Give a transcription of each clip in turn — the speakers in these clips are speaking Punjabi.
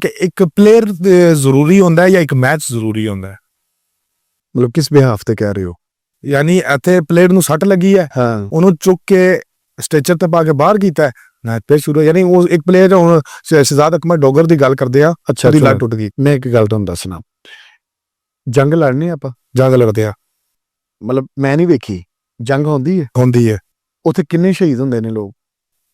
ਕਿ ਇੱਕ ਪਲੇਅਰ ਜ਼ਰੂਰੀ ਹੁੰਦਾ ਜਾਂ ਇੱਕ ਮੈਚ ਜ਼ਰੂਰੀ ਹੁੰਦਾ? ਮਤਲਬ ਕਿਸ ਬਿਹਾਫ ਤੇ ਕਹਿ ਰਹੇ ਹੋ? ਯਾਨੀ ਇੱਥੇ ਪਲੇਅਰ ਨੂੰ ਸੱਟ ਲੱਗੀ ਹੈ, ਹਾਂ ਉਹਨੂੰ ਚੁੱਕ ਕੇ ਸਟ੍ਰੈਚਰ ਤੇ ਪਾ ਕੇ ਬਾਹਰ ਕੀਤਾ ਹੈ, ਮੈਚ ਫਿਰ ਸ਼ੁਰੂ। ਯਾਨੀ ਉਹ ਇੱਕ ਪਲੇਅਰ ਹੁਣ ਸ਼ਹਿਜ਼ਾਦ ਅਕਮਲ ਡੋਗਰ ਦੀ ਗੱਲ ਕਰਦੇ ਆ, ਅੱਛਾ ਉਹਦੀ ਚਲੋ, ਲੱਤ ਟੁੱਟ ਗਈ, ਮੈਂ ਇੱਕ ਗੱਲ ਤੁਹਾਨੂੰ ਦੱਸਣਾ। ਜੰਗ ਲੜਨੀ ਆਪਾਂ, ਜੰਗ ਲੜਦੇ ਆ, ਮਤਲਬ ਮੈਂ ਨਹੀਂ ਵੇਖੀ ਜੰਗ ਹੁੰਦੀ ਹੈ, ਹੁੰਦੀ ਹੈ, ਉੱਥੇ ਕਿੰਨੇ ਸ਼ਹੀਦ ਹੁੰਦੇ ਨੇ ਲੋਕ,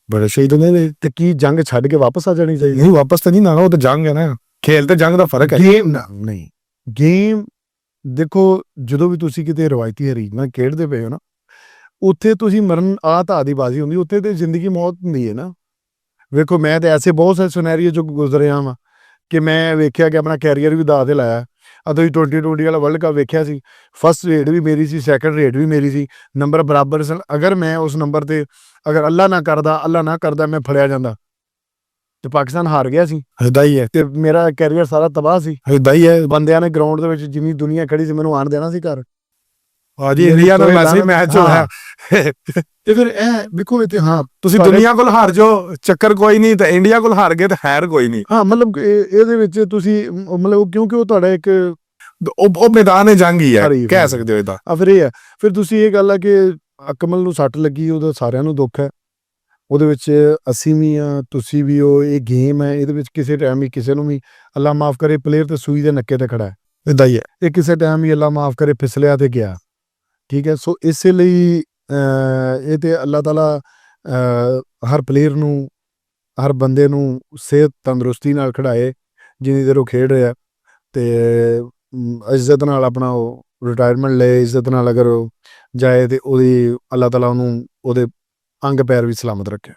ਬੜੇ ਸ਼ਹੀਦ ਹੁੰਦੇ ਨੇ। ਤੇ ਕੀ ਜੰਗ ਛੱਡ ਕੇ ਵਾਪਸ ਆ ਜਾਣੀ ਚਾਹੀਦੀ? ਨਹੀਂ ਵਾਪਸ ਤਾਂ ਨਹੀਂ ਨਾ, ਉਹ ਤਾਂ ਜੰਗ ਹੈ ਨਾ, ਖੇਲ ਤੇ ਜੰਗ ਦਾ ਫਰਕ ਹੈ। ਗੇਮ ਨਹੀਂ, ਗੇਮ ਦੇਖੋ, ਜਦੋਂ ਵੀ ਤੁਸੀਂ ਕਿਤੇ ਰਵਾਇਤੀ ਹਰੀਨਾ ਖੇਡਦੇ ਪਏ ਹੋ ਨਾ, ਉੱਥੇ ਤੁਸੀਂ ਮਰਨ ਤਾਂ ਆਦੀ ਬਾਜ਼ੀ ਹੁੰਦੀ, ਉੱਥੇ ਤੇ ਜ਼ਿੰਦਗੀ ਮੌਤ ਹੁੰਦੀ ਹੈ ਨਾ। ਵੇਖੋ ਮੈਂ ਤੇ ਐਸੇ ਬਹੁਤ ਸਾਰੇ ਸਿਨੈਰੀਓ ਚੋਂ ਗੁਜ਼ਰਿਆ ਵਾਂ ਕਿ ਮੈਂ ਵੇਖਿਆ ਕਿ ਆਪਣਾ ਕੈਰੀਅਰ ਵੀ ਦਾਅ ਤੇ ਲਾਇਆ। ਤੁਸੀਂ 2020 ਵਾਲਾ ਵਰਲਡ ਕੱਪ ਵੇਖਿਆ ਸੀ, ਫਸਟ ਰੇਟ ਵੀ ਮੇਰੀ ਸੀ, ਸੈਕੰਡ ਰੇਟ ਵੀ ਮੇਰੀ ਸੀ, ਨੰਬਰ ਬਰਾਬਰ ਸਨ। ਅਗਰ ਮੈਂ ਉਸ ਨੰਬਰ ਤੇ ਅਗਰ ਅੱਲਾ ਨਾ ਕਰਦਾ ਮੈਂ ਫੜਿਆ ਜਾਂਦਾ ਤੇ ਪਾਕਿਸਤਾਨ ਹਾਰ ਗਿਆ ਸੀ, ਏਦਾਂ ਹੀ ਹੈ, ਤੇ ਮੇਰਾ ਕੈਰੀਅਰ ਸਾਰਾ ਤਬਾਹ ਸੀ। ਏਦਾਂ ਹੀ ਹੈ। ਬੰਦਿਆਂ ਨੇ ਗਰਾਊਂਡ ਦੇ ਵਿੱਚ ਜਿੰਨੀ ਦੁਨੀਆ ਖੜੀ ਸੀ ਮੈਨੂੰ ਆਣ ਦੇਣਾ ਸੀ ਘਰ। ਹਾਂਜੀ, ਇੰਡੀਆ ਨਾਲ ਵੈਸੇ ਮੈਚ ਹੋਇਆ ਤੇ ਫਿਰ ਇਹ ਵੇਖੋ ਇੱਥੇ, ਹਾਂ ਤੁਸੀਂ ਦੁਨੀਆ ਕੋਲ ਹਾਰ ਜਾਓ ਚੱਕਰ ਕੋਈ ਨਹੀਂ, ਤੇ ਇੰਡੀਆ ਕੋਲ ਹਾਰ ਗਏ ਤਾਂ ਖੈਰ ਕੋਈ ਨਹੀਂ। ਹਾਂ ਮਤਲਬ ਇਹਦੇ ਵਿੱਚ ਤੁਸੀਂ ਮਤਲਬ ਕਿਉਂਕਿ ਉਹ ਤੁਹਾਡਾ ਇੱਕ ਉਹ ਮੈਦਾਨ ਜੰਗ ਹੀ ਹੈ, ਹਰੀਫ ਕਹਿ ਸਕਦੇ ਹੋ ਇਹਦਾ। ਫਿਰ ਇਹ ਹੈ, ਫਿਰ ਤੁਸੀਂ ਇਹ ਗੱਲ ਆ ਕਿ ਅਕਮਲ ਨੂੰ ਸੱਟ ਲੱਗੀ, ਉਹਦਾ ਸਾਰਿਆਂ ਨੂੰ ਦੁੱਖ ਹੈ, ਉਹਦੇ ਵਿੱਚ ਅਸੀਂ ਵੀ ਆ, ਤੁਸੀਂ ਵੀ ਹੋ, ਇਹ ਗੇਮ ਹੈ, ਇਹਦੇ ਵਿੱਚ ਕਿਸੇ ਟਾਈਮ ਵੀ ਕਿਸੇ ਨੂੰ ਵੀ ਅੱਲਾ ਮਾਫ ਕਰੇ ਪਲੇਅਰ ਤੇ ਸੂਈ ਦੇ ਨੱਕੇ ਤੇ ਖੜਾ ਹੈ, ਏਦਾਂ ਹੀ ਹੈ। ਇਹ ਕਿਸੇ ਟਾਈਮ ਵੀ ਅੱਲਾ ਮਾਫ ਕਰੇ ਫਿਸਲਿਆ ਤੇ ਗਿਆ, ਠੀਕ ਹੈ। ਸੋ ਇਸੇ ਲਈ ਇਹ ਤੇ ਅੱਲਾ ਤਾਲਾ ਹਰ ਪਲੇਅਰ ਨੂੰ, ਹਰ ਬੰਦੇ ਨੂੰ ਸਿਹਤ ਤੰਦਰੁਸਤੀ ਨਾਲ ਖਿਡਾਏ ਜਿੰਨੀ ਦੇਰ ਉਹ ਖੇਡ ਰਿਹਾ, ਤੇ ਇੱਜ਼ਤ ਨਾਲ ਆਪਣਾ ਉਹ ਰਿਟਾਇਰਮੈਂਟ ਲਏ, ਇੱਜ਼ਤ ਨਾਲ ਅਗਰ ਉਹ ਜਾਏ ਤੇ ਉਹਦੀ ਅੱਲਾ ਤਾਲਾ ਉਹਨੂੰ ਉਹਦੇ ਅੰਗ ਪੈਰ ਵੀ ਸਲਾਮਤ ਰੱਖੇ।